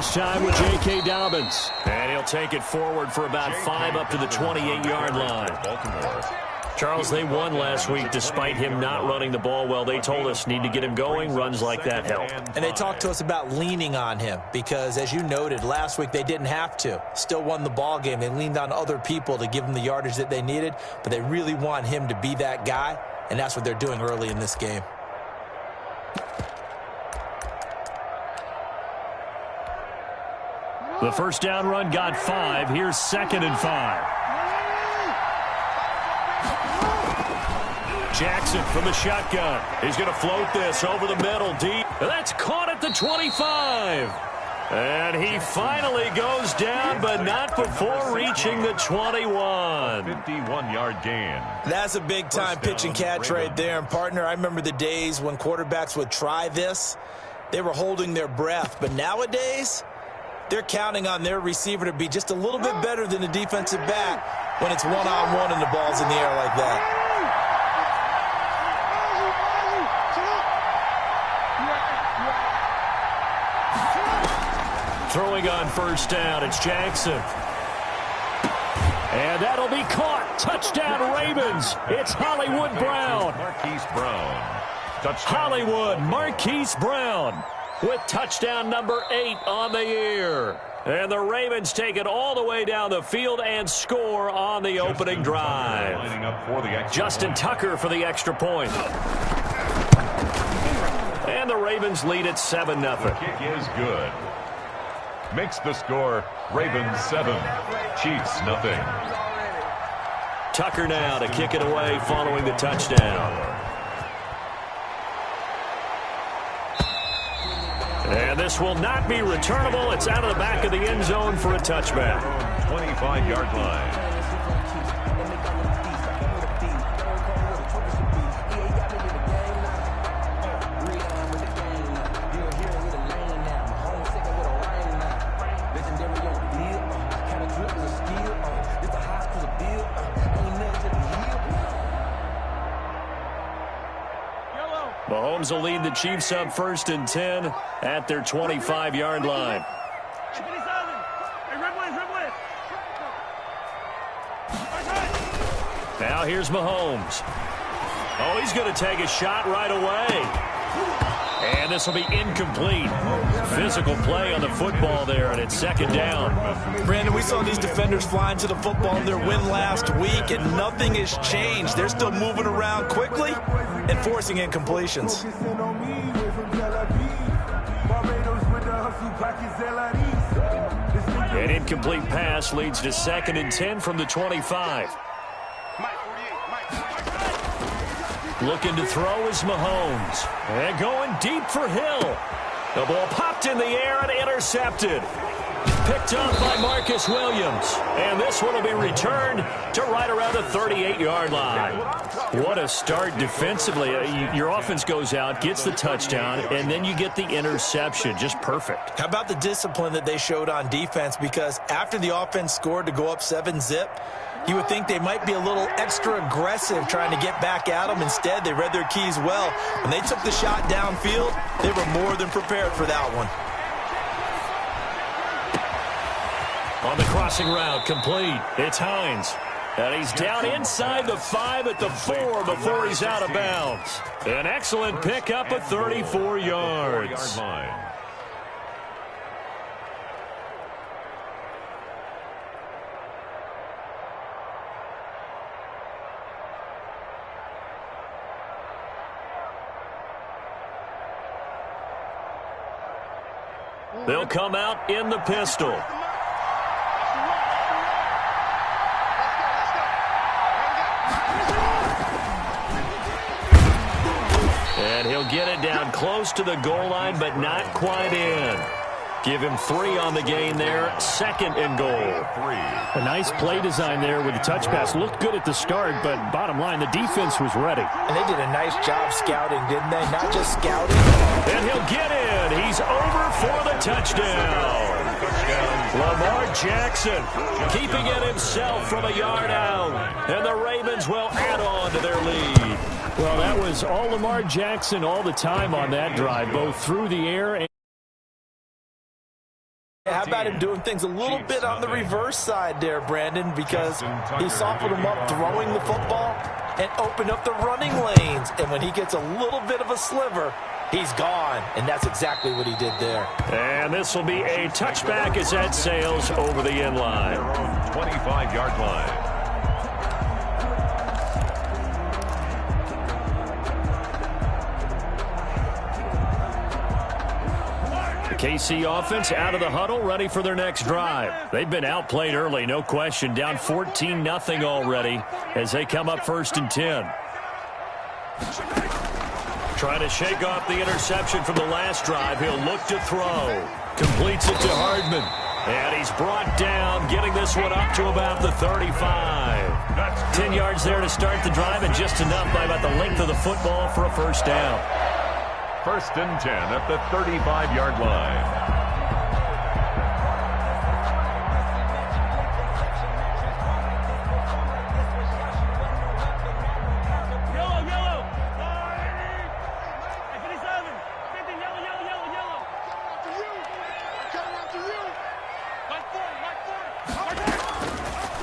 this time with J.K. Dobbins. And he'll take it forward for about 5 up to the 28-yard line. Baltimore. Charles, they won last week despite him not running the ball well. They told us need to get him going. Runs like that help. And they talked to us about leaning on him because, as you noted, last week they didn't have to. Still won the ball game. They leaned on other people to give them the yardage that they needed, but they really want him to be that guy, and that's what they're doing early in this game. The first down run got 5. Here's 2nd and 5. Jackson from the shotgun. He's going to float this over the middle deep. That's caught at the 25. And he finally goes down, but not before reaching the 21. 51-yard gain. That's a big-time pitch and catch right there. And, partner, I remember the days when quarterbacks would try this. They were holding their breath. But nowadays, they're counting on their receiver to be just a little bit better than the defensive back when it's one-on-one and the ball's in the air like that. Throwing on first down, it's Jackson. And that'll be caught. Touchdown, Ravens. It's Hollywood Brown. Marquise Brown. Touchdown. Hollywood, Marquise Brown with touchdown number 8 on the year. And the Ravens take it all the way down the field and score on the opening drive. Lining up for the extra Justin point. Tucker for the extra point. And the Ravens lead at 7-0. The kick is good. Makes the score Ravens 7, Chiefs nothing. Tucker now to kick it away following the touchdown. And this will not be returnable. It's out of the back of the end zone for a touchback. 25-yard line. Mahomes will lead the Chiefs up 1st and 10 at their 25-yard line. Now here's Mahomes. Oh, he's going to take a shot right away. And this will be incomplete. Physical play on the football there, and it's 2nd down. Brandon, we saw these defenders flying to the football in their win last week, and nothing has changed. They're still moving around quickly and forcing incompletions. An incomplete pass leads to 2nd and 10 from the 25. Looking to throw is Mahomes. And going deep for Hill. The ball popped in the air and intercepted. Picked up by Marcus Williams. And this one will be returned to right around the 38-yard line. What a start defensively. Your offense goes out, gets the touchdown, and then you get the interception. Just perfect. How about the discipline that they showed on defense? Because after the offense scored to go up 7-zip, you would think they might be a little extra aggressive trying to get back at them. Instead, they read their keys well. When they took the shot downfield, they were more than prepared for that one. On the crossing route, complete. It's Hines. And he's down inside the 5 at the 4 before he's out of bounds. An excellent pickup of 34 yards. They'll come out in the pistol. And he'll get it down close to the goal line, but not quite in. Give him 3 on the gain there. 2nd and goal. A nice play design there with the touch pass. Looked good at the start, but bottom line, the defense was ready. And they did a nice job scouting, didn't they? Not just scouting. And he'll get in. He's over for the touchdown. Lamar Jackson keeping it himself from a yard out. And the Ravens will add on to their lead. Well, that was all Lamar Jackson all the time on that drive, both through the air and How about him doing things a little bit on the reverse side there, Brandon, because he softened him up throwing the football and opened up the running lanes. And when he gets a little bit of a sliver, he's gone, and that's exactly what he did there. And this will be a touchback as that sails over the end line. 25-yard line. KC offense out of the huddle, ready for their next drive. They've been outplayed early, no question. Down 14-0 already as they come up 1st and 10. Trying to shake off the interception from the last drive. He'll look to throw. Completes it to Hardman. And he's brought down, getting this one up to about the 35. 10 yards there to start the drive, and just enough by about the length of the football for a first down. 1st and 10 at the 35-yard line.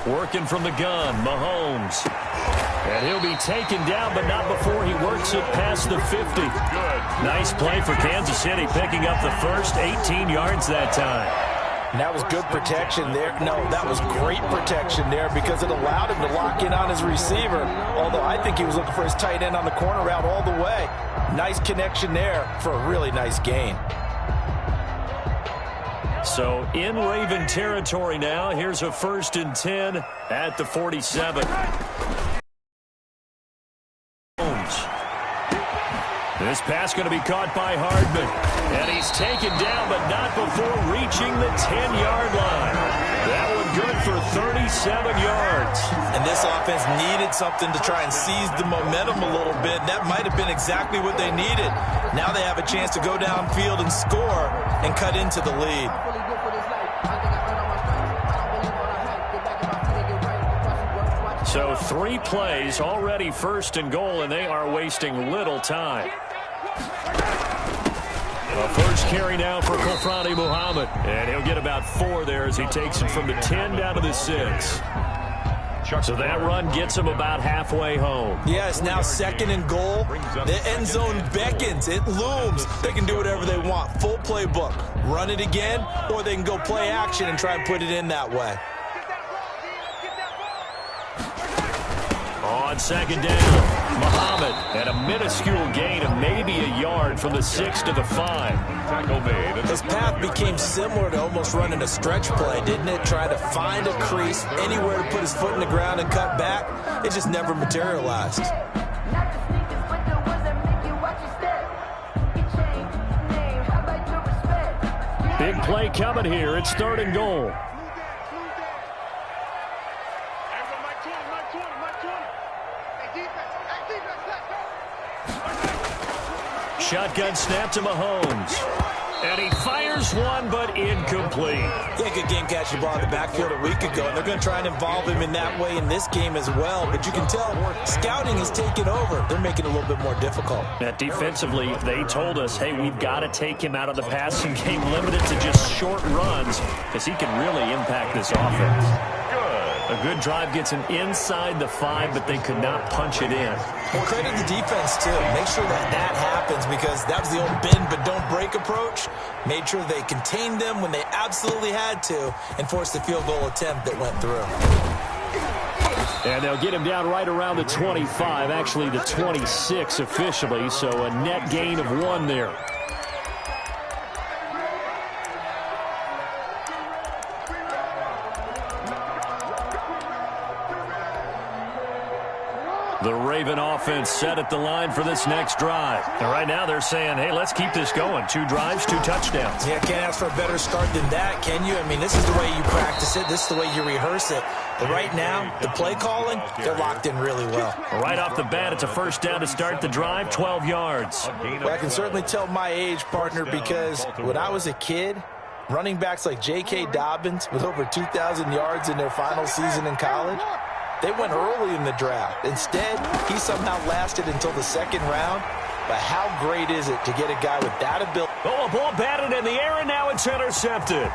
Working from the gun, Mahomes. And he'll be taken down, but not before he works it past the 50. Good. Nice play for Kansas City, picking up the first 18 yards that time. And that was good protection there. No, that was great protection there because it allowed him to lock in on his receiver, although I think he was looking for his tight end on the corner route all the way. Nice connection there for a really nice gain. So in Raven territory now, here's a 1st and 10 at the 47. This pass going to be caught by Hardman. And he's taken down, but not before reaching the 10-yard line. That one good for 37 yards. And this offense needed something to try and seize the momentum a little bit. That might have been exactly what they needed. Now they have a chance to go downfield and score and cut into the lead. So 3 plays, already 1st and goal, and they are wasting little time. A first carry now for Kofrani Muhammad. And he'll get about 4 there as he takes it from the 10 down to the 6. So that run gets him about halfway home. Yeah, it's now 2nd and goal. The end zone beckons. It looms. They can do whatever they want. Full playbook. Run it again, or they can go play action and try and put it in that way. On 2nd down, Muhammad at a minuscule gain of maybe a yard from the 6 to the 5. Tackle made. His path became similar to almost running a stretch play, didn't it? Trying to find a crease, anywhere to put his foot in the ground and cut back. It just never materialized. Big play coming here. It's 3rd and goal. Shotgun snap to Mahomes. And he fires one, but incomplete. Yeah, good game catch the ball in the backfield a week ago, and they're going to try and involve him in that way in this game as well. But you can tell scouting has taken over. They're making it a little bit more difficult. Now, defensively, they told us, hey, we've got to take him out of the passing game, limited to just short runs, because he can really impact this offense. A good drive gets him inside the 5, but they could not punch it in. Well, credit the defense, too. Make sure that happens, because that was the old bend but don't break approach. Made sure they contained them when they absolutely had to and forced the field goal attempt that went through. And they'll get him down right around the 25, actually the 26 officially, so a net gain of 1 there. The Raven offense set at the line for this next drive. And right now they're saying, hey, let's keep this going. 2 drives, 2 touchdowns. Yeah, can't ask for a better start than that, can you? I mean, this is the way you practice it. This is the way you rehearse it. But right now, the play calling, they're locked in really well. Right off the bat, it's a first down to start the drive, 12 yards. Well, I can certainly tell my age, partner, because when I was a kid, running backs like J.K. Dobbins with over 2,000 yards in their final season in college, they went early in the draft. Instead, he somehow lasted until the 2nd round. But how great is it to get a guy with that ability? Oh, a ball batted in the air, and now it's intercepted.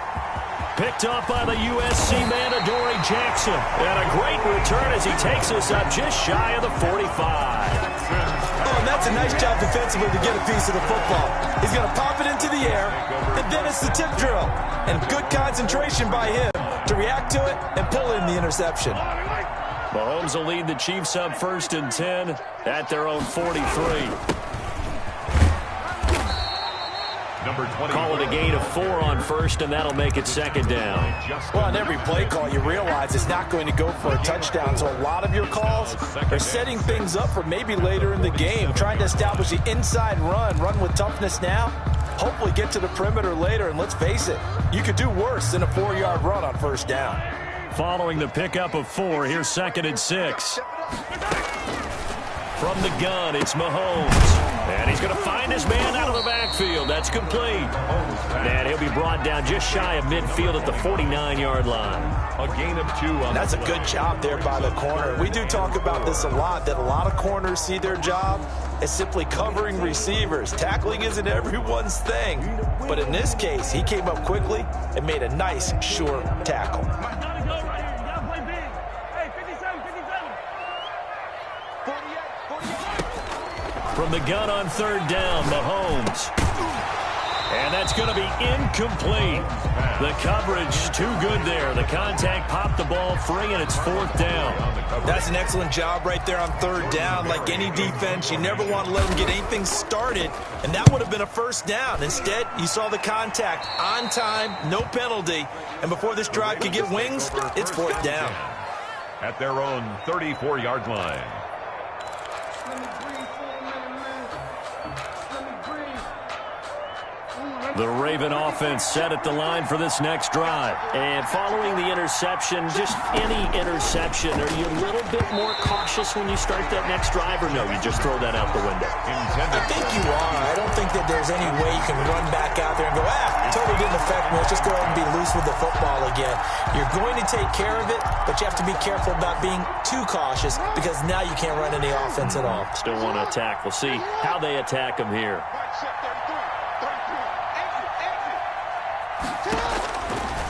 Picked off by the USC man, Adoree Jackson. And a great return as he takes us up just shy of the 45. Oh, and that's a nice job defensively to get a piece of the football. He's going to pop it into the air, and then it's the tip drill. And good concentration by him to react to it and pull in the interception. Mahomes will lead the Chiefs up 1st and 10 at their own 43. Call it a gain of 4 on 1st, and that'll make it 2nd down. Well, on every play call, you realize it's not going to go for a touchdown. So a lot of your calls are setting things up for maybe later in the game, trying to establish the inside run with toughness now, hopefully get to the perimeter later. And let's face it, you could do worse than a 4-yard run on 1st down. Following the pickup of 4, here's 2nd and 6. From the gun, it's Mahomes. And he's going to find his man out of the backfield. That's complete. And he'll be brought down just shy of midfield at the 49-yard line. A gain of 2 on That's a good job there by the corner. We do talk about this a lot, that a lot of corners see their job as simply covering receivers. Tackling isn't everyone's thing. But in this case, he came up quickly and made a nice, sure tackle. From the gun on 3rd down, Mahomes. And that's going to be incomplete. The coverage too good there. The contact popped the ball free, and it's 4th down. That's an excellent job right there on 3rd down. Like any defense, you never want to let them get anything started, and that would have been a 1st down. Instead, you saw the contact on time, no penalty, and before this drive could get wings, it's 4th down. At their own 34-yard line. The Raven offense set at the line for this next drive. And following the interception, just any interception, are you a little bit more cautious when you start that next drive, or no, you just throw that out the window? I think you are. I don't think that there's any way you can run back out there and go, totally didn't affect me. Let's just go ahead and be loose with the football again. You're going to take care of it, but you have to be careful about being too cautious because now you can't run any offense at all. Still want to attack. We'll see how they attack them here.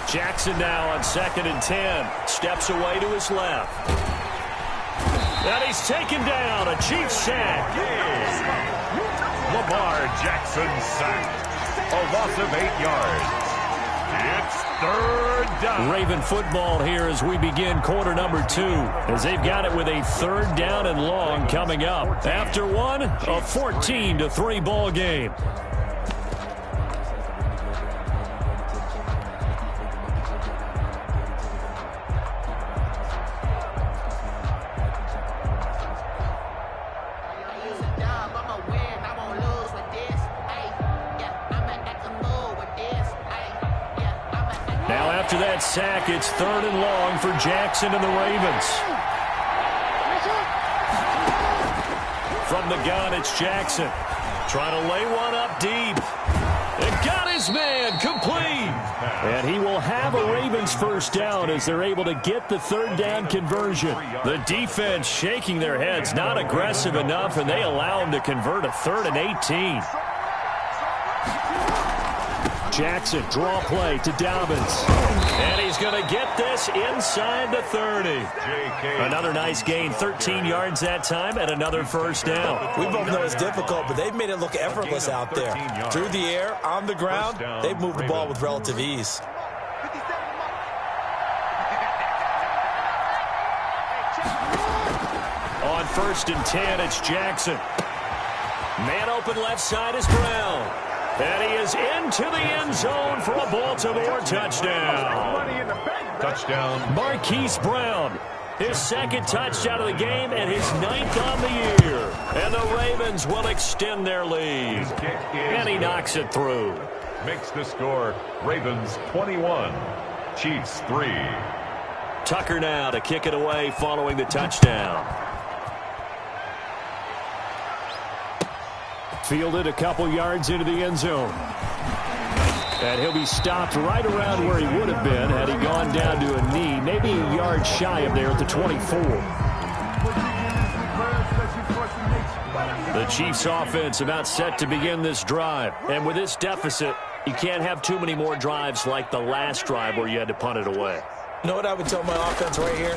Jackson now on 2nd and 10. Steps away to his left. And he's taken down. A Chiefs sack. Lamar Jackson sacked. A loss of 8 yards. It's 3rd down. Raven football here as we begin quarter number 2, as they've got it with a 3rd down and long coming up. After one, a 14-3 ball game. Now after that sack, it's 3rd and long for Jackson and the Ravens. From the gun, it's Jackson. Trying to lay one up deep. And got his man complete. And he will have a Ravens 1st down as they're able to get the 3rd down conversion. The defense shaking their heads, not aggressive enough, and they allow him to convert a 3rd and 18. Jackson, draw play to Dobbins. And he's going to get this inside the 30. Another nice gain, 13 yards that time, and another 1st down. We both know it's difficult, but they've made it look effortless out there. Through the air, on the ground, they've moved the ball with relative ease. On 1st and 10, it's Jackson. Man open left side is Brown. And he is into the end zone for a Baltimore touchdown. Touchdown. Marquise Brown. His 2nd touchdown of the game and his 9th on the year. And the Ravens will extend their lead. And he knocks it through. Makes the score Ravens 21, Chiefs 3. Tucker now to kick it away following the touchdown. Fielded a couple yards into the end zone. And he'll be stopped right around where he would have been had he gone down to a knee, maybe a yard shy of there at the 24. The Chiefs offense about set to begin this drive. And with this deficit, You can't have too many more drives like the last drive where you had to punt it away. You know what I would tell my offense right here?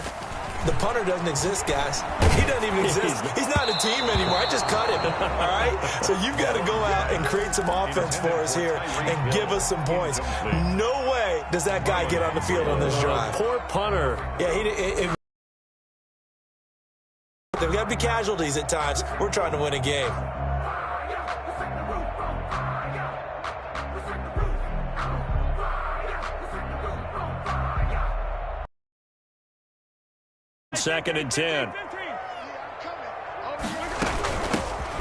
The punter doesn't exist, guys. He doesn't even exist. He's not a team anymore. I just cut him, all right? So you've got to go out and create some offense for us here and give us some points. No way does that guy get on the field on this drive. Poor punter. Yeah, there's got to be casualties at times. We're trying to win a game. Second and 10.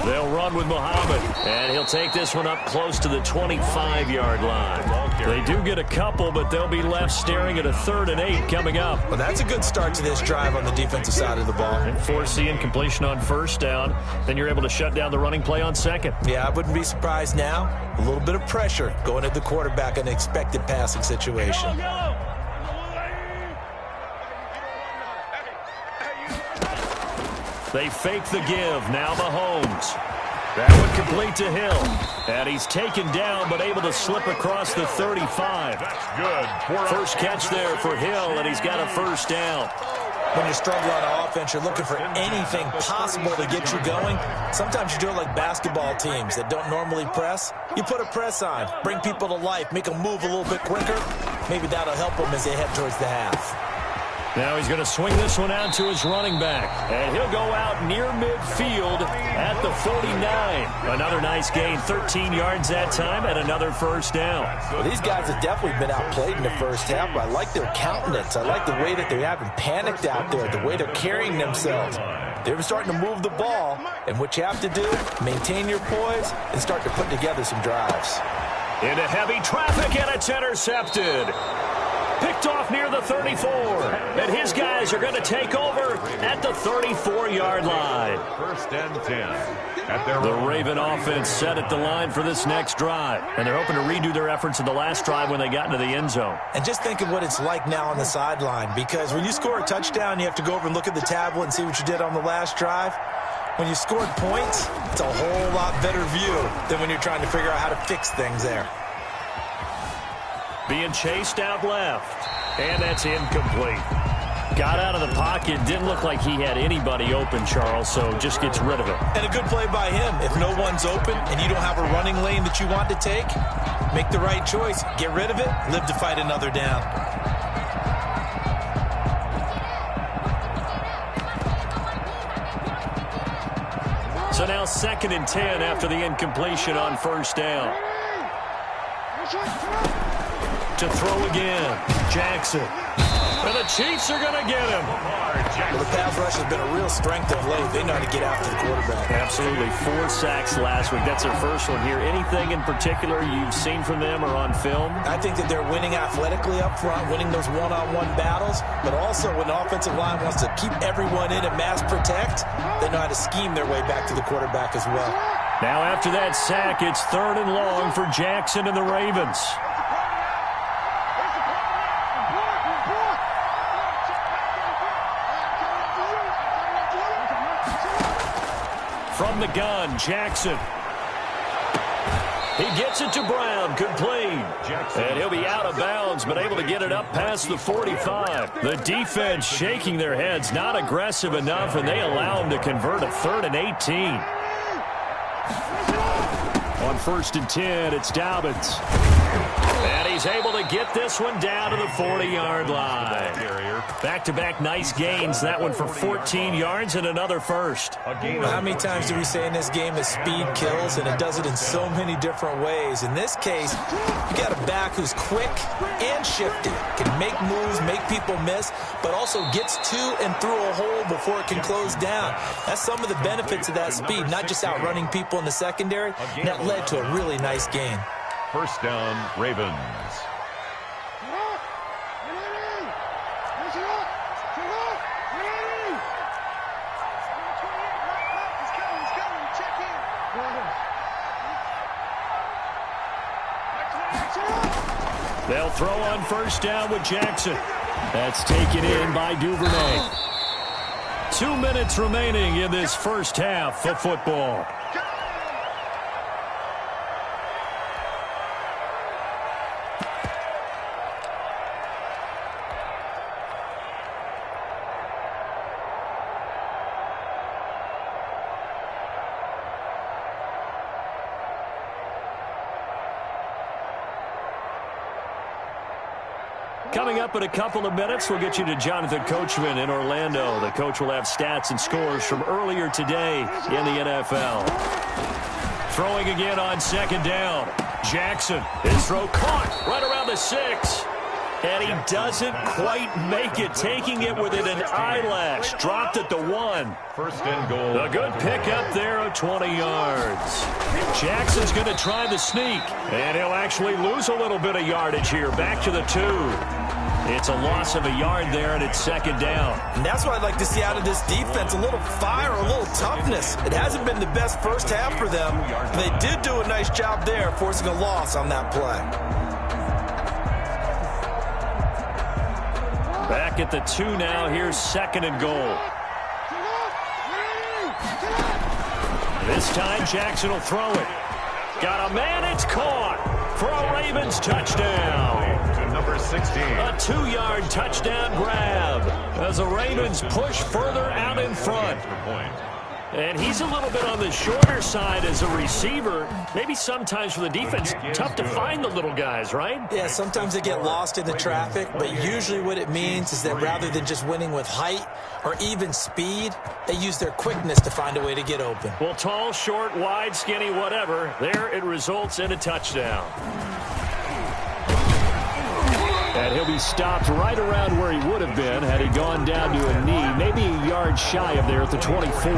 They'll run with Muhammad, and he'll take this one up close to the 25-yard line. They do get a couple, but they'll be left staring at a 3rd and 8 coming up. Well, that's a good start to this drive on the defensive side of the ball. And force the incompletion on 1st down. Then you're able to shut down the running play on 2nd. Yeah, I wouldn't be surprised now. A little bit of pressure going at the quarterback in an expected passing situation. They fake the give. Now Mahomes. That one complete to Hill. And he's taken down but able to slip across the 35. That's good. First catch there for Hill, and he's got a 1st down. When you struggle on offense, you're looking for anything possible to get you going. Sometimes you do it like basketball teams that don't normally press. You put a press on, bring people to life, make them move a little bit quicker. Maybe that'll help them as they head towards the half. Now he's going to swing this one out to his running back. And he'll go out near midfield at the 49. Another nice gain, 13 yards that time, and another 1st down. Well, these guys have definitely been outplayed in the first half, but I like their countenance. I like the way that they haven't panicked out there, the way they're carrying themselves. They're starting to move the ball, and what you have to do, maintain your poise and start to put together some drives. Into heavy traffic, and it's intercepted. Picked off near the 34. And his guys are going to take over at the 34-yard line. 1st and 10. The Raven offense set at the line for this next drive. And they're hoping to redo their efforts in the last drive when they got into the end zone. And just think of what it's like now on the sideline. Because when you score a touchdown, you have to go over and look at the tablet and see what you did on the last drive. When you scored points, it's a whole lot better view than when you're trying to figure out how to fix things there. Being chased out left. And that's incomplete. Got out of the pocket. Didn't look like he had anybody open, Charles, so just gets rid of it. And a good play by him. If no one's open and you don't have a running lane that you want to take, make the right choice. Get rid of it. Live to fight another down. So now 2nd and 10 after the incompletion on 1st down. To throw again. Jackson. And the Chiefs are going to get him. Well, the pass rush has been a real strength of late. They know how to get after the quarterback. Absolutely. 4 sacks last week. That's their first one here. Anything in particular you've seen from them or on film? I think that they're winning athletically up front, winning those one-on-one battles, but also when the offensive line wants to keep everyone in and mass protect, they know how to scheme their way back to the quarterback as well. Now after that sack, it's 3rd and long for Jackson and the Ravens. From the gun, Jackson. He gets it to Brown, complete. And he'll be out of bounds, but able to get it up past the 45. The defense shaking their heads, not aggressive enough, and they allow him to convert a 3rd and 18. On 1st and 10, it's Dobbins. And he's able to get this one down to the 40-yard line. Back-to-back nice gains. That one for 14 yards and another 1st. How many times do we say in this game that speed kills, and it does it in so many different ways? In this case, you got a back who's quick and shifty, can make moves, make people miss, but also gets to and through a hole before it can close down. That's some of the benefits of that speed, not just outrunning people in the secondary, and that led to a really nice gain. 1st down, Ravens. They'll throw on 1st down with Jackson. That's taken in by Duvernay. 2 minutes remaining in this first half of football. Coming up in a couple of minutes, we'll get you to Jonathan Coachman in Orlando. The coach will have stats and scores from earlier today in the NFL. Throwing again on second down. Jackson, his throw caught right around the 6. And he doesn't quite make it, taking it within an eyelash. Dropped at the 1. First and goal. A good pickup there of 20 yards. Jackson's going to try the sneak, and he'll actually lose a little bit of yardage here. Back to the 2. It's a loss of a yard there, and it's second down. And that's what I'd like to see out of this defense, a little fire, a little toughness. It hasn't been the best first half for them. They did do a nice job there, forcing a loss on that play. Back at the 2 now. Here's second and goal. This time Jackson will throw it. Got a man. It's caught for a Ravens touchdown. To number 16. A 2-yard touchdown grab as the Ravens push further out in front. And he's a little bit on the shorter side as a receiver. Maybe sometimes for the defense, tough to find the little guys, right? Yeah, sometimes they get lost in the traffic, but usually what it means is that rather than just winning with height or even speed, they use their quickness to find a way to get open. Well, tall, short, wide, skinny, whatever, there it results in a touchdown. And he'll be stopped right around where he would have been had he gone down to a knee, maybe a yard shy of there at the 24.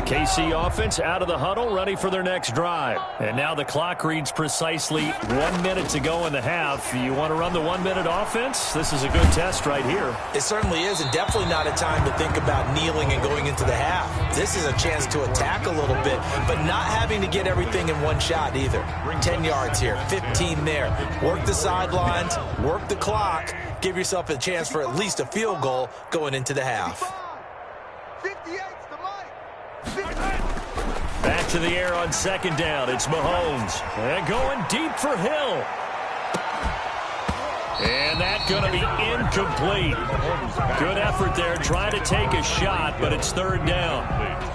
KC offense out of the huddle, ready for their next drive. And now the clock reads precisely 1 minute to go in the half. You want to run the 1 minute offense? This is a good test right here. It certainly is, and definitely not a time to think about kneeling and going into the half. This is a chance to attack a little bit, but not having to get everything in one shot either. 10 yards here, 15 there. Work the sidelines, work the clock, give yourself a chance for at least a field goal going into the half. Back to the air on second down. It's Mahomes. And going deep for Hill. And that's going to be incomplete. Good effort there, trying to take a shot, but it's third down.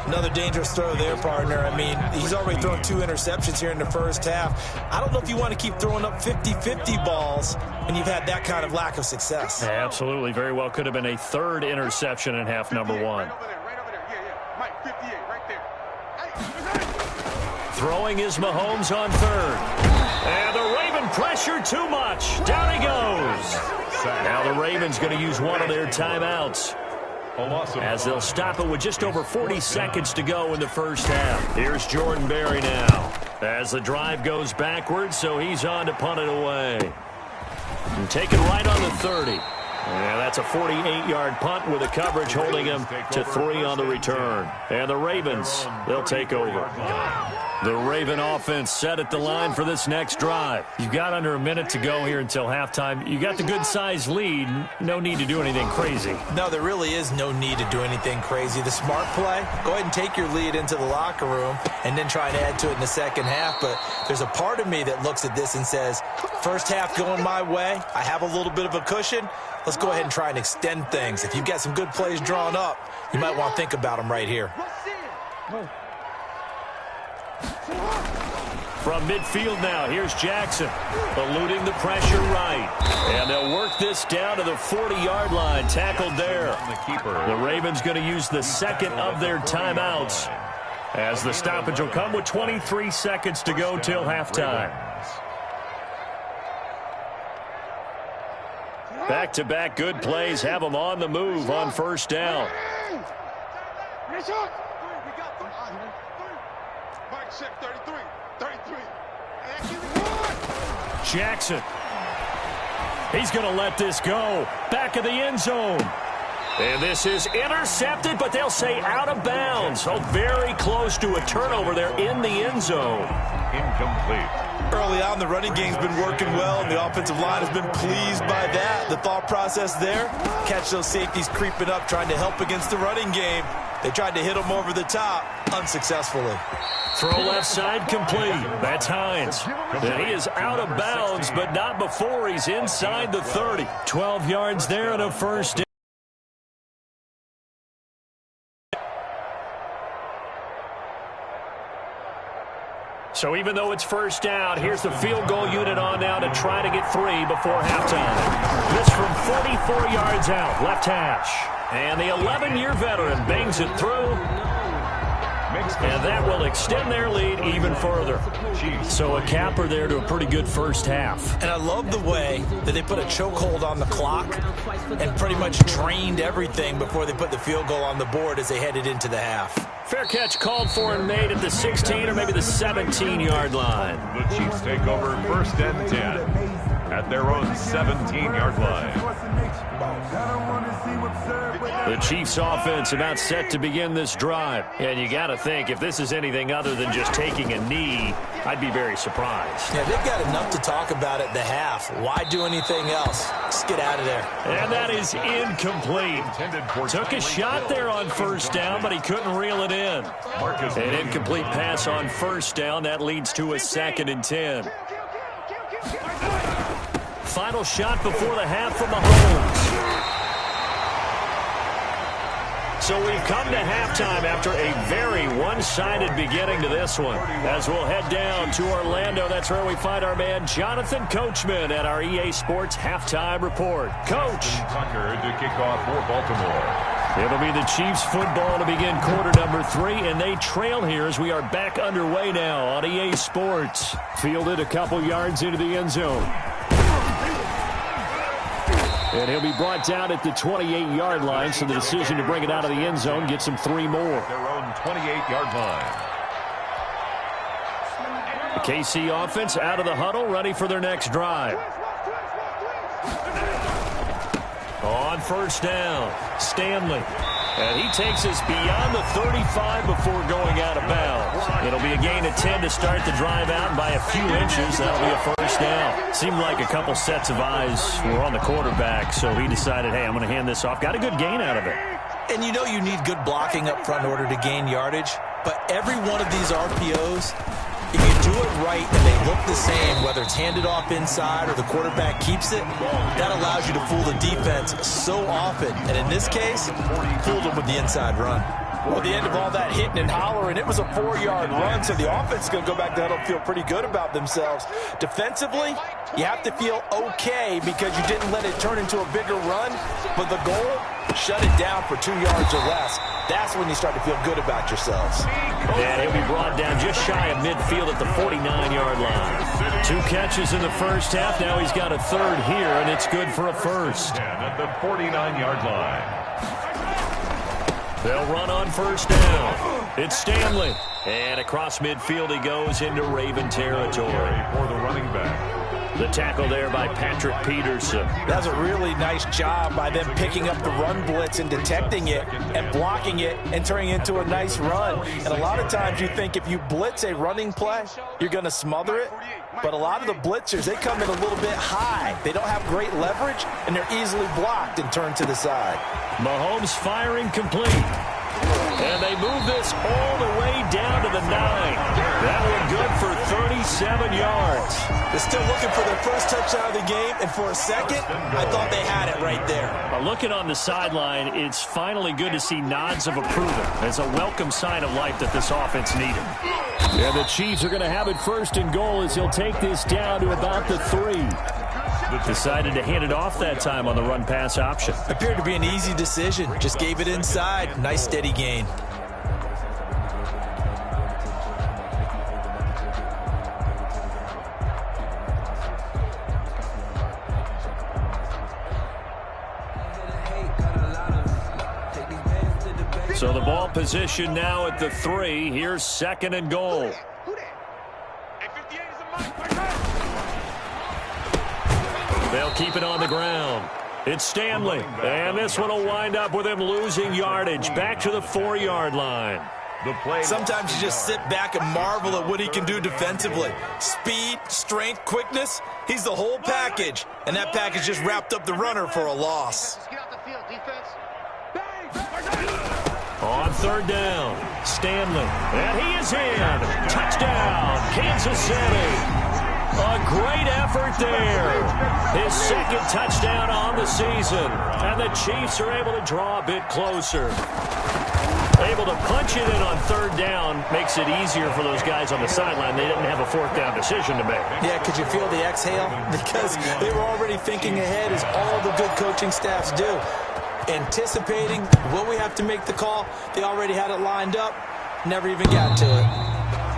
Another dangerous throw there, partner. I mean, he's already thrown 2 interceptions here in the first half. I don't know if you want to keep throwing up 50-50 balls when you've had that kind of lack of success. Absolutely. Very well could have been a third interception in half number 1. Throwing is Mahomes on third. And the Raven pressure too much. Down he goes. Now the Ravens going to use one of their timeouts, as they'll stop it with just over 40 seconds to go in the first half. Here's Jordan Berry now as the drive goes backwards, so he's on to punt it away. And take it right on the 30. Yeah, that's a 48-yard punt with a coverage holding him to 3 on the return. And the Ravens, they'll take over. The Raven offense set at the line for this next drive. You've got under a minute to go here until halftime. You got the good-sized lead. No need to do anything crazy. No, there really is no need to do anything crazy. The smart play, go ahead and take your lead into the locker room and then try to add to it in the second half. But there's a part of me that looks at this and says, first half going my way, I have a little bit of a cushion. Let's go ahead and try and extend things. If you've got some good plays drawn up, you might want to think about them right here. From midfield now, here's Jackson, eluding the pressure right. And they'll work this down to the 40-yard line, tackled there. The Ravens going to use the second of their timeouts, as the stoppage will come with 23 seconds to go till halftime. Back-to-back good plays have them on the move on first down. Jackson. He's going to let this go. Back of the end zone. And this is intercepted, but they'll say out of bounds. So very close to a turnover there in the end zone. Incomplete. Early on, the running game's been working well, and the offensive line has been pleased by that. The thought process there, catch those safeties creeping up, trying to help against the running game. They tried to hit them over the top, unsuccessfully. Throw left side complete. That's Hines. And he is out of bounds, but not before he's inside the 30. 12 yards there and a first down. So even though it's first down, here's the field goal unit on now to try to get 3 before halftime. This from 44 yards out, left hash. And the 11-year veteran bangs it through. And that will extend their lead even further. So a capper there to a pretty good first half. And I love the way that they put a chokehold on the clock and pretty much drained everything before they put the field goal on the board as they headed into the half. Fair catch called for and made at the 16 or maybe the 17-yard line. The Chiefs take over first and 10 at their own 17-yard line. The Chiefs offense about set to begin this drive. And you got to think, if this is anything other than just taking a knee, I'd be very surprised. Yeah, they've got enough to talk about at the half. Why do anything else? Just get out of there. And that is incomplete. Took a shot there on first down, but he couldn't reel it in. An incomplete pass on first down. That leads to a 2nd and 10. Final shot before the half from Mahomes. So we've come to halftime after a very one-sided beginning to this one. As we'll head down to Orlando, that's where we find our man Jonathan Coachman at our EA Sports Halftime Report. Coach. Tucker to kick off for Baltimore. It'll be the Chiefs football to begin quarter number 3, and they trail here as we are back underway now on EA Sports. Fielded a couple yards into the end zone. And he'll be brought down at the 28-yard line, so the decision to bring it out of the end zone gets him 3 more. Their own 28-yard line. The KC offense out of the huddle, ready for their next drive. On first down, Stanley. And he takes us beyond the 35 before going out of bounds. It'll be a gain of 10 to start the drive out, and by a few inches, that'll be a first down. Seemed like a couple sets of eyes were on the quarterback, so he decided, hey, I'm going to hand this off. Got a good gain out of it. And you know you need good blocking up front in order to gain yardage, but every one of these RPOs, if you do it right and they look the same, whether it's handed off inside or the quarterback keeps it, that allows you to fool the defense so often. And in this case, fooled them with the inside run. Well, at the end of all that hitting and hollering, it was a 4-yard run, so the offense is going to go back to huddle and feel pretty good about themselves. Defensively, you have to feel okay because you didn't let it turn into a bigger run, but the goal, shut it down for 2 yards or less. That's when you start to feel good about yourselves. And he'll be brought down just shy of midfield at the 49-yard line. 2 catches in the first half. Now he's got a 3rd here, and it's good for a first. At the 49-yard line. They'll run on first down. It's Stanley. And across midfield he goes into Raven territory. For the running back. The tackle there by Patrick Peterson. That's a really nice job by them picking up the run blitz and detecting it and blocking it and turning it into a nice run. And a lot of times you think if you blitz a running play, you're going to smother it. But a lot of the blitzers, they come in a little bit high. They don't have great leverage, and they're easily blocked and turned to the side. Mahomes firing complete. And they move this all the way down to the 9. That one good for 37 yards. They're still looking for their first touchdown of the game, and for a second, I thought they had it right there. Looking on the sideline, it's finally good to see nods of approval. It's a welcome sign of life that this offense needed. And the Chiefs are going to have it 1st and goal as he'll take this down to about the 3. Decided to hand it off that time on the run-pass option. Appeared to be an easy decision. Just gave it inside. Nice steady gain. So the ball position now at the 3. Here's 2nd and goal. They'll keep it on the ground. It's Stanley. And this one will wind up with him losing yardage. Back to the 4-yard line. Sometimes you just sit back and marvel at what he can do defensively. Speed, strength, quickness. He's the whole package. And that package just wrapped up the runner for a loss. On 3rd down, Stanley. And he is in. Touchdown, Kansas City. A great effort there. His 2nd touchdown on the season. And the Chiefs are able to draw a bit closer. Able to punch it in on third down. Makes it easier for those guys on the sideline. They didn't have a fourth down decision to make. Yeah, could you feel the exhale? Because they were already thinking ahead, as all the good coaching staffs do. Anticipating, will we have to make the call? They already had it lined up. Never even got to it.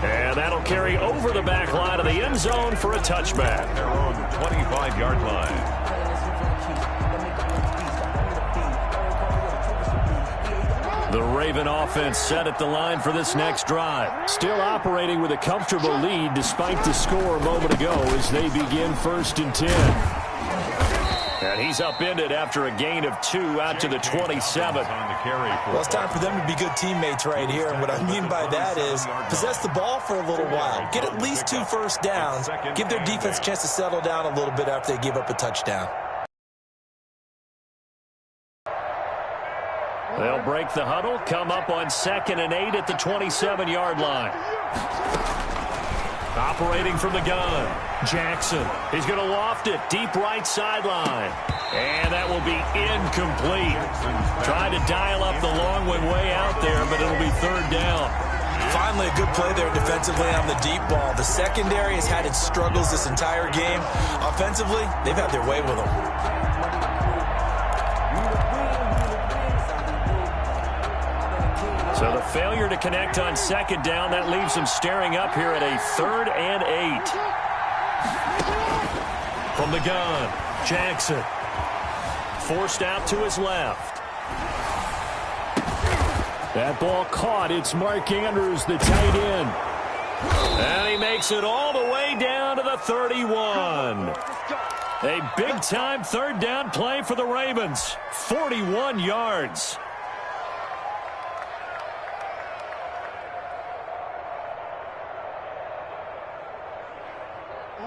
And that'll carry over the back line of the end zone for a touchback. Their own 25-yard line. The Raven offense set at the line for this next drive. Still operating with a comfortable lead despite the score a moment ago as they begin 1st and 10. And he's upended after a gain of 2 out to the 27. Well, it's time for them to be good teammates right here. And what I mean by that is possess the ball for a little while. Get at least 2 first downs. Give their defense a chance to settle down a little bit after they give up a touchdown. They'll break the huddle, come up on 2nd and 8 at the 27-yard line. Operating from the gun, Jackson. He's going to loft it deep right sideline. And that will be incomplete. Trying to dial up the long one way out there, but it'll be 3rd down. Finally, a good play there defensively on the deep ball. The secondary has had its struggles this entire game. Offensively, they've had their way with them. So the failure to connect on 2nd down, that leaves them staring up here at a 3rd and 8. From the gun, Jackson. Forced out to his left. That ball caught. It's Mark Andrews, the tight end. And he makes it all the way down to the 31. A big-time 3rd down play for the Ravens. 41 yards.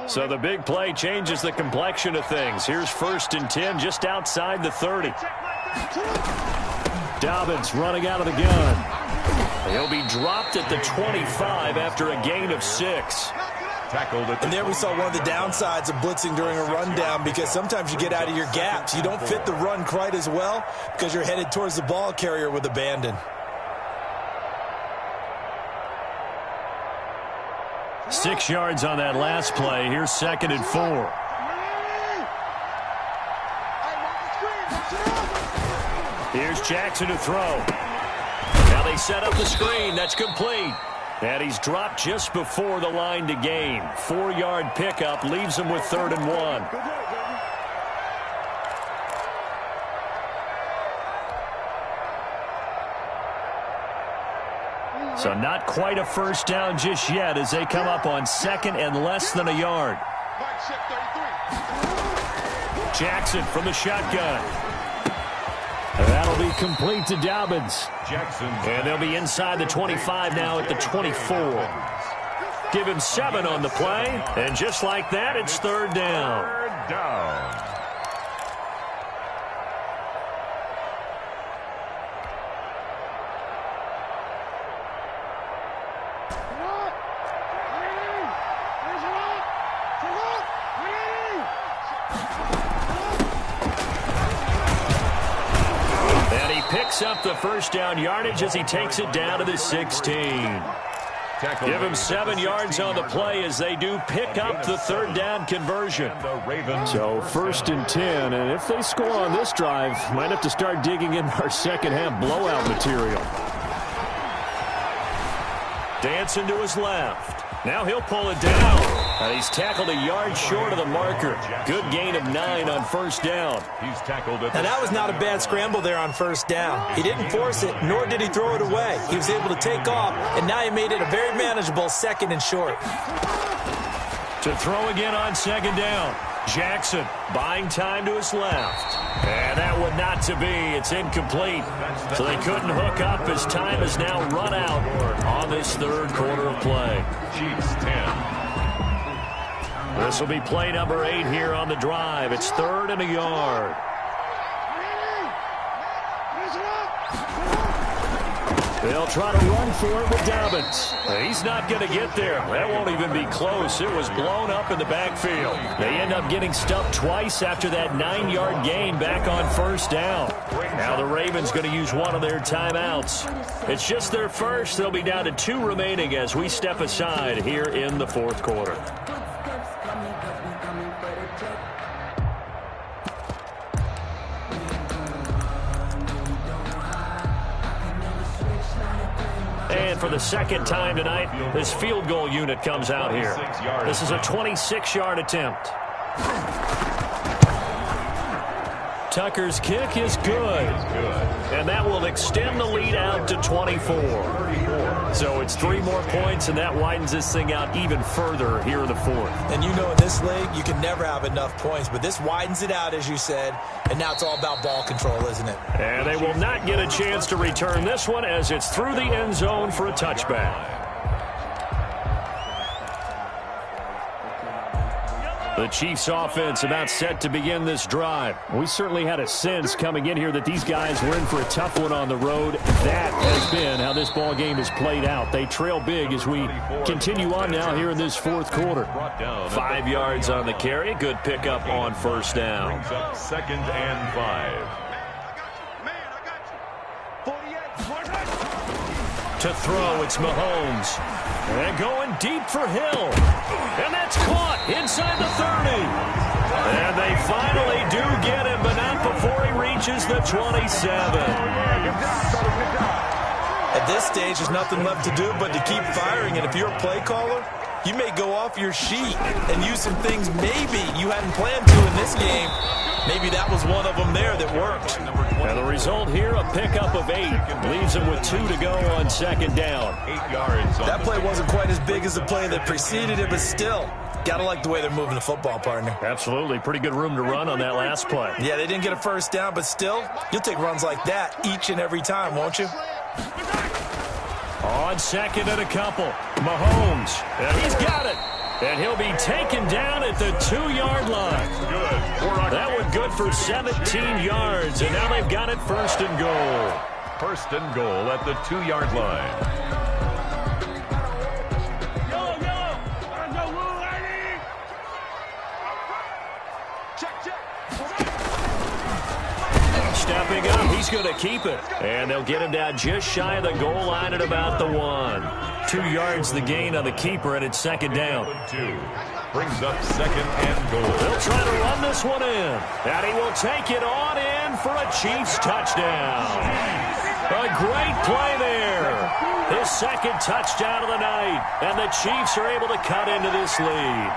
So the big play changes the complexion of things. Here's 1st and 10 just outside the 30. Dobbins running out of the gun. He'll be dropped at the 25 after a gain of 6. And there we saw one of the downsides of blitzing during a rundown, because sometimes you get out of your gaps. You don't fit the run quite as well because you're headed towards the ball carrier with abandon. 6 yards on that last play. Here's 2nd and 4. Here's Jackson to throw. Now they set up the screen. That's complete. And he's dropped just before the line to gain. 4-yard pickup leaves him with 3rd and 1. So not quite a first down just yet as they come up on 2nd and less than a yard. Jackson from the shotgun. That'll be complete to Dobbins. And they'll be inside the 25 now at the 24. Give him 7 on the play. And just like that, it's 3rd down. 3rd down. Up the first down yardage as he takes it down to the 16. Give him 7 yards on the play as they do pick up the 3rd down conversion. So 1st and 10, and if they score on this drive, might have to start digging in our second half blowout material. Dancing to his left. Now he'll pull it down. And he's tackled a yard short of the marker. Good gain of 9 on 1st down. He's tackled at now that was not a bad scramble there on 1st down. He didn't force it, nor did he throw it away. He was able to take off, and now he made it a very manageable 2nd and short. To throw again on 2nd down. Jackson buying time to his left. And that would not to be. It's incomplete. So they couldn't hook up as time is now run out on this 3rd quarter of play. Chiefs 10. This will be play number 8 here on the drive. It's 3rd and a yard. They'll try to run for it with Dobbins. He's not going to get there. That won't even be close. It was blown up in the backfield. They end up getting stuffed twice after that 9-yard gain back on first down. Now the Ravens going to use one of their timeouts. It's just their first. They'll be down to 2 remaining as we step aside here in the fourth quarter. And for the second time tonight, this field goal unit comes out here. This is a 26-yard attempt. Tucker's kick is good. And that will extend the lead out to 24. So it's 3 more points, and that widens this thing out even further here in the fourth. And you know in this league, you can never have enough points, but this widens it out, as you said, and now it's all about ball control, isn't it? And they will not get a chance to return this one as it's through the end zone for a touchback. The Chiefs offense about set to begin this drive. We certainly had a sense coming in here that these guys were in for a tough one on the road. That has been how this ball game has played out. They trail big as we continue on now here in this fourth quarter. 5 yards on the carry. Good pickup on first down. Brings up 2nd and 5. To throw, it's Mahomes. And going deep for Hill. And that's caught inside the 30. And they finally do get him, but not before he reaches the 27. At this stage, there's nothing left to do but to keep firing. And if you're a play caller, you may go off your sheet and use some things maybe you hadn't planned to in this game. Maybe that was one of them there that worked. And the result here, a pickup of 8. Leaves them with 2 to go on 2nd down. 8 yards. That play wasn't quite as big as the play that preceded it, but still, gotta like the way they're moving the football, partner. Absolutely. Pretty good room to run on that last play. Yeah, they didn't get a first down, but still, you'll take runs like that each and every time, won't you? On 2nd and a couple. Mahomes. And he's got it. And he'll be taken down at the 2-yard line. That one good for 17 yards. And now they've got it 1st and goal. 1st and goal at the 2-yard line. Stepping up, he's going to keep it. And they'll get him down just shy of the goal line at about the 1. 2 yards the gain on the keeper, and it's 2nd down. 2 brings up 2nd and goal. They'll try to run this one in. And he will take it on in for a Chiefs touchdown. A great play there. His 2nd touchdown of the night. And the Chiefs are able to cut into this lead.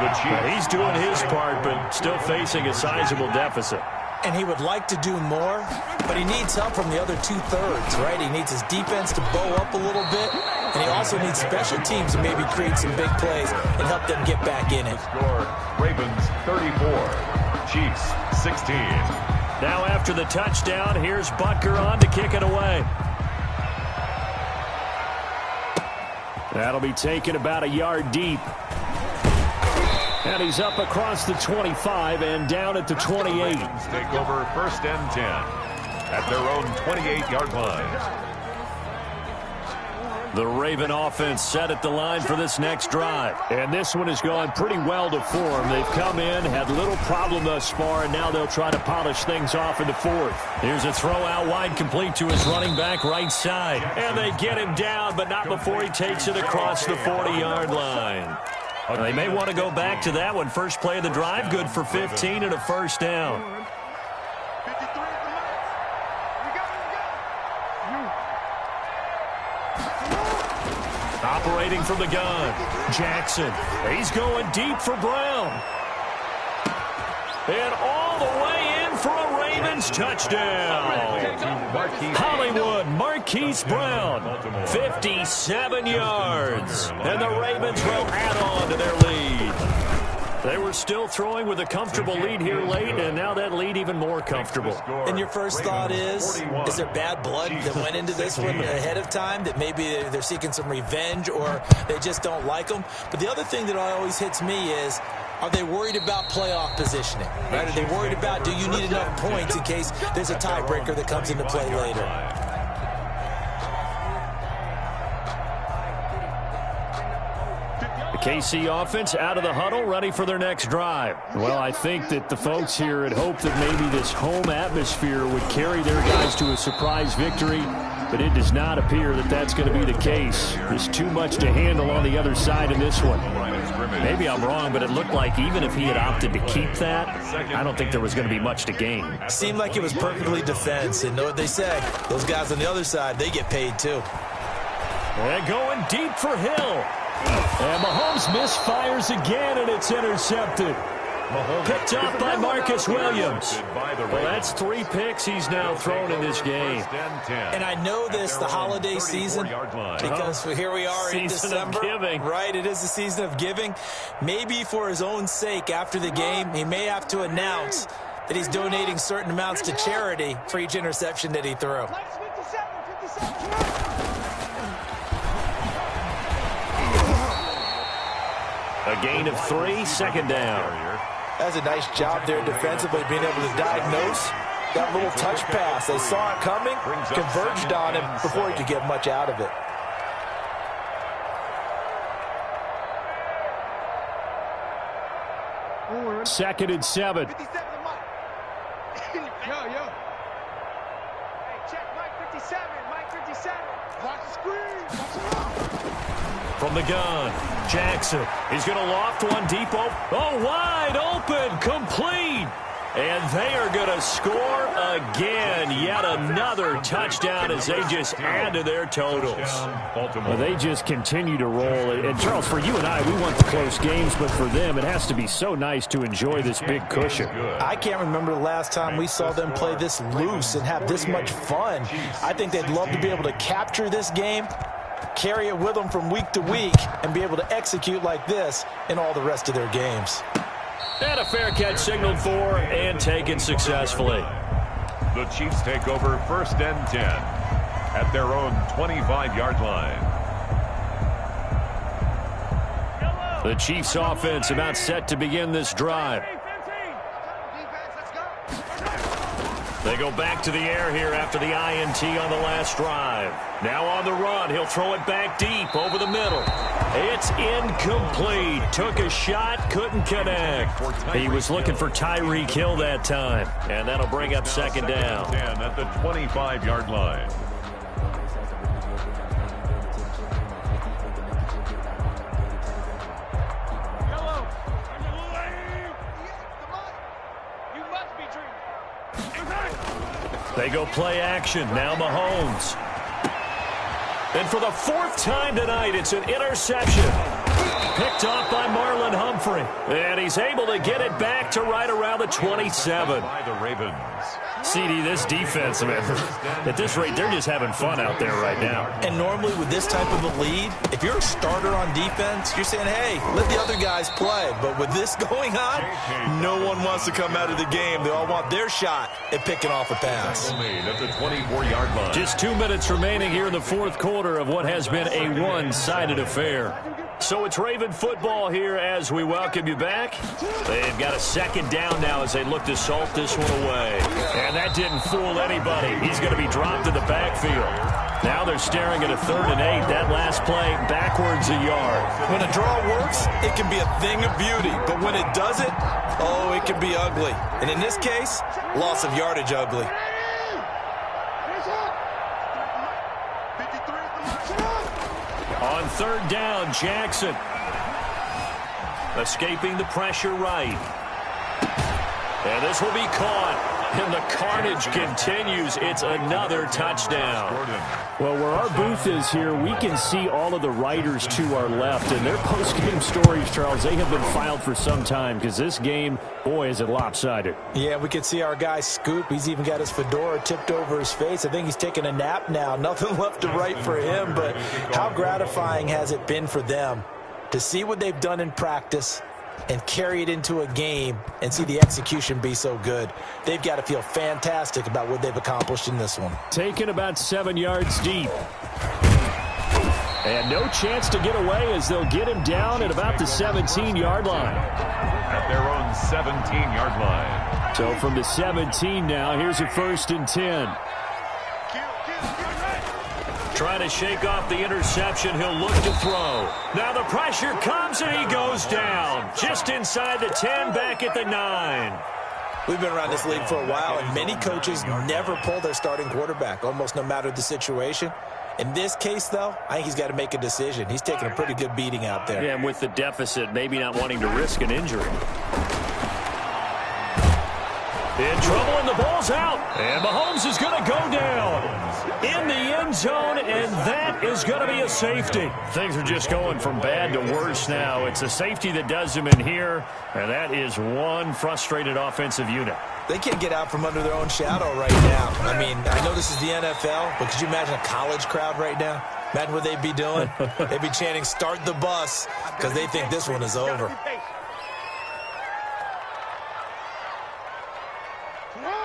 The Chiefs. He's doing his part, but still facing a sizable deficit. And he would like to do more, but he needs help from the other 2/3, right? He needs his defense to bow up a little bit, and he also needs special teams to maybe create some big plays and help them get back in it. Score, Ravens 34, Chiefs 16. Now after the touchdown, here's Butker on to kick it away. That'll be taken about a yard deep. And he's up across the 25 and down at the 28. Take over 1st and 10 at their own 28-yard line. The Raven offense set at the line for this next drive. And this one has gone pretty well to form. They've come in, had little problem thus far, and now they'll try to polish things off in the 4th. Here's a throw out wide complete to his running back right side. And they get him down, but not before he takes it across the 40-yard line. They may want to go back to that one. First play of the drive, good for 15 and a 1st down. Operating from the gun, Jackson. He's going deep for Brown. And all the way in for a Ravens touchdown. Hollywood, Marquise Brown, 57 yards. And the Ravens will add on to their lead. They were still throwing with a comfortable lead here late, and now that lead even more comfortable. And your first thought is there bad blood that went into this one ahead of time, that maybe they're seeking some revenge or they just don't like them? But the other thing that always hits me is, are they worried about playoff positioning? Right? Are they worried about, do you need enough points in case there's a tiebreaker that comes into play later? KC offense out of the huddle, ready for their next drive. Well, I think that the folks here had hoped that maybe this home atmosphere would carry their guys to a surprise victory, but it does not appear that that's going to be the case. There's too much to handle on the other side in this one. Maybe I'm wrong, but it looked like even if he had opted to keep that, I don't think there was going to be much to gain. Seemed like it was perfectly defense, and know what they say. Those guys on the other side, they get paid too. And going deep for Hill. And Mahomes misfires again, and it's intercepted. Picked off by Marcus Williams. Well, that's 3 picks he's now thrown in this game. And I know this, the holiday season, because here we are in December. Right, it is the season of giving. Maybe for his own sake, after the game, he may have to announce that he's donating certain amounts to charity for each interception that he threw. A gain of 3, second down. That's a nice job there defensively, being able to diagnose that little touch pass. They saw it coming, converged on him before he could get much out of it. Second and 7. Hey, check Mike 57. Mike 57. Watch the screen. From the gun, Jackson. He's going to loft one deep. Oh, wide open, complete. And they are going to score again. Yet another touchdown as they just add to their totals. Well, they just continue to roll. And, Charles, for you and I, we want the close games, but for them, it has to be so nice to enjoy this big cushion. I can't remember the last time we saw them play this loose and have this much fun. I think they'd love to be able to capture this game, carry it with them from week to week, and be able to execute like this in all the rest of their games. And a fair catch signaled for and taken successfully. The Chiefs take over 1st and 10 at their own 25-yard line. The Chiefs offense about set to begin this drive. They go back to the air here after the INT on the last drive. Now on the run, he'll throw it back deep over the middle. It's incomplete. Took a shot, couldn't connect. He was looking for Tyreek Hill that time, and that'll bring up second down. At the 25-yard line. They go play action. Now Mahomes. And for the 4th time tonight, it's an interception. Picked off by Marlon Humphrey. And he's able to get it back to right around the 27. By the Ravens. CD, this defense, man, at this rate, they're just having fun out there right now. And normally with this type of a lead, if you're a starter on defense, you're saying, hey, let the other guys play. But with this going on, no one wants to come out of the game. They all want their shot at picking off a pass. At the 24-yard line. Just 2 minutes remaining here in the 4th quarter of what has been a one-sided affair. So it's Raven football here as we welcome you back. They've got a second down now as they look to salt this one away. And that didn't fool anybody. He's going to be dropped in the backfield. Now they're staring at a 3rd and 8. That last play backwards a yard. When a draw works, it can be a thing of beauty. But when it doesn't, oh, it can be ugly. And in this case, loss of yardage ugly. On 3rd down, Jackson. Escaping the pressure right. And this will be caught. And the carnage continues. It's another touchdown. Well, where our booth is here, we can see all of the writers to our left. And their post-game stories, Charles, they have been filed for some time because this game, boy, is it lopsided. Yeah, we can see our guy Scoop. He's even got his fedora tipped over his face. I think he's taking a nap now. Nothing left to write for him. But how gratifying has it been for them to see what they've done in practice and carry it into a game and see the execution be so good? They've got to feel fantastic about what they've accomplished in this one. Taken about 7 yards deep. And no chance to get away as they'll get him down at about the 17-yard line. At their own 17-yard line. So from the 17 now, here's a 1st and 10. Trying to shake off the interception. He'll look to throw. Now the pressure comes, and he goes down. Just inside the 10, back at the 9. We've been around this league for a while, and many coaches never pull their starting quarterback, almost no matter the situation. In this case, though, I think he's got to make a decision. He's taking a pretty good beating out there. Yeah, and with the deficit, maybe not wanting to risk an injury. In trouble, and the ball's out. And Mahomes is going to go down in the end zone, and that is going to be a safety. Things are just going from bad to worse now. It's a safety that does him in here, and that is one frustrated offensive unit. They can't get out from under their own shadow right now. I mean, I know this is the NFL, but could you imagine a college crowd right now? Imagine what they'd be doing. They'd be chanting, "Start the bus," because they think this one is over.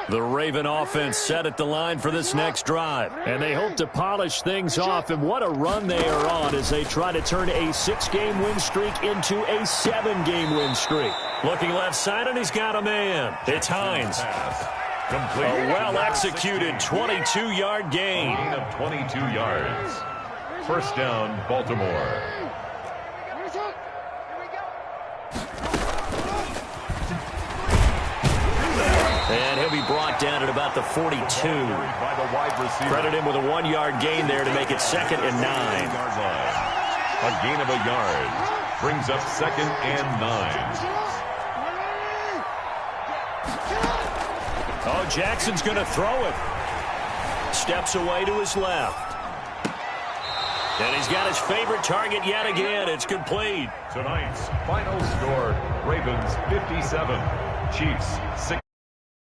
The Raven offense set at the line for this next drive. And they hope to polish things off. And what a run they are on as they try to turn a 6-game win streak into a 7-game win streak. Looking left side, and he's got a man. It's Hines. A well-executed 22-yard gain. Gain of 22 yards. First down, Baltimore. And he'll be brought down at about the 42. Credit him with a 1-yard gain there to make it 2nd and 9. A gain of a yard brings up 2nd and 9. Oh, Jackson's going to throw it. Steps away to his left. And he's got his favorite target yet again. It's complete. Tonight's final score, Ravens 57, Chiefs 16.